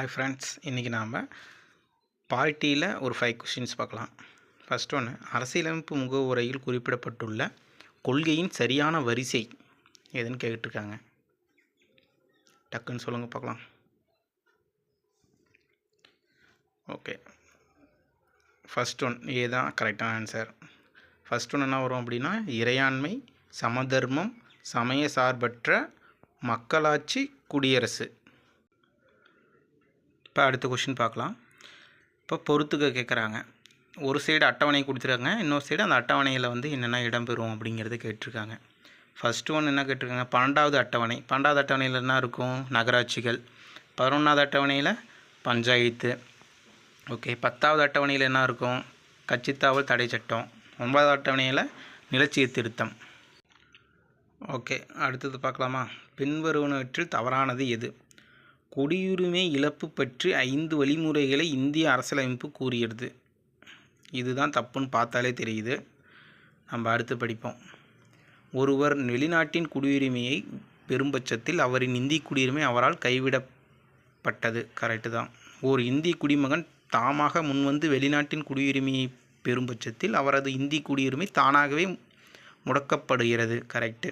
Hi friends, இன்றைக்கி நாம் பாலிட்டியில் ஒரு 5 கொஷின்ஸ் பார்க்கலாம். ஃபஸ்ட் ஒன்று, அரசியலமைப்பு முகவுரையில் குறிப்பிடப்பட்டுள்ள கொள்கையின் சரியான வரிசை எதுன்னு கேட்டுருக்காங்க. டக்குன்னு சொல்லுங்கள் பார்க்கலாம். ஓகே, ஃபஸ்ட் ஒன் ஏ தான் கரெக்டான ஆன்சர். ஃபஸ்ட் ஒன்று என்ன வரும் அப்படின்னா, இறையாண்மை, சமதர்மம், சமய சார்பற்ற மக்களாட்சி, குடியரசு. இப்போ அடுத்த கொஷின் பார்க்கலாம். இப்போ பொறுத்துக்க கேட்குறாங்க. ஒரு சைடு அட்டவணை கொடுத்துருக்காங்க, இன்னொரு சைடு அந்த அட்டவணையில் என்னென்ன இடம்பெறும் அப்படிங்கிறத கேட்டிருக்காங்க. ஃபஸ்ட்டு ஒன்று என்ன கேட்டிருக்காங்க, 12வது அட்டவணை. 12வது அட்டவணையில் என்ன இருக்கும்? நகராட்சிகள். 11வது அட்டவணையில் பஞ்சாயத்து. ஓகே, 10வது அட்டவணையில் என்ன இருக்கும்? கட்சித்தாவல் தடை சட்டம். 9வது அட்டவணையில் நிலச்சீர்திருத்தம். ஓகே, அடுத்தது பார்க்கலாமா? பின்வருவனவற்றில் தவறானது எது? குடியுரிமை இழப்பு பற்றி 5 வழிமுறைகளை இந்திய அரசியலமைப்பு கூறுகிறது. இதுதான் தப்புன்னு பார்த்தாலே தெரியுது. நம்ம அடுத்து படிப்போம். ஒருவர் வெளிநாட்டின் குடியுரிமையை பெறும் பட்சத்தில் அவரின் இந்திய குடியுரிமை அவரால் கைவிடப்பட்டது. கரெக்டு தான். ஒரு இந்திய குடிமகன் தாமாக முன்வந்து வெளிநாட்டின் குடியுரிமையை பெறும் பட்சத்தில் அவரது இந்திய குடியுரிமை தானாகவே முடக்கப்படுகிறது. கரெக்டு.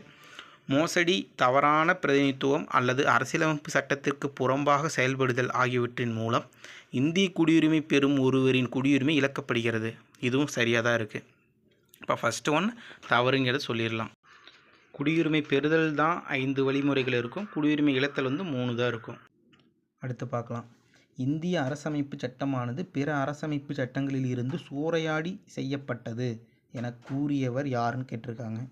மோசடி, தவறான பிரதிநிதித்துவம் அல்லது அரசியலமைப்பு சட்டத்திற்கு புறம்பாக செயல்படுதல் ஆகியவற்றின் மூலம் இந்திய குடியுரிமை பெறும் ஒருவரின் குடியுரிமை இழக்கப்படுகிறது. இதுவும் சரியாக தான் இருக்குது. இப்போ ஃபஸ்ட்டு ஒன் தவறுங்கிறத சொல்லிடலாம். குடியுரிமை பெறுதல் தான் 5 வழிமுறைகள் இருக்கும். குடியுரிமை இழத்தல் 3 தான் இருக்கும். அடுத்து பார்க்கலாம். இந்திய அரசமைப்பு சட்டமானது பிற அரசமைப்பு சட்டங்களில் இருந்து சூறையாடி செய்யப்பட்டது என கூறியவர் யாருன்னு கேட்டிருக்காங்க.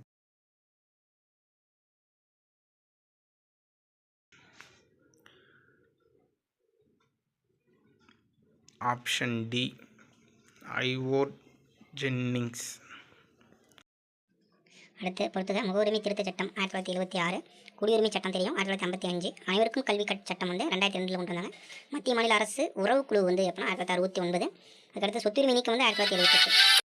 Option D, Ivor Jennings. அடுத்து பொறுத்துக. முகவுரிமை திருத்த சட்டம் 1976, குடியுரிமை சட்டம் தெரியும் 1955, அனைவருக்கும் கல்வி சட்டம் 2002 கொண்டு வந்தாங்க. மத்திய மாநில அரசு உறவு குழு எப்படின்னா 1969. அதுக்கடுத்து சொத்துரிமை நீக்கம் 1978.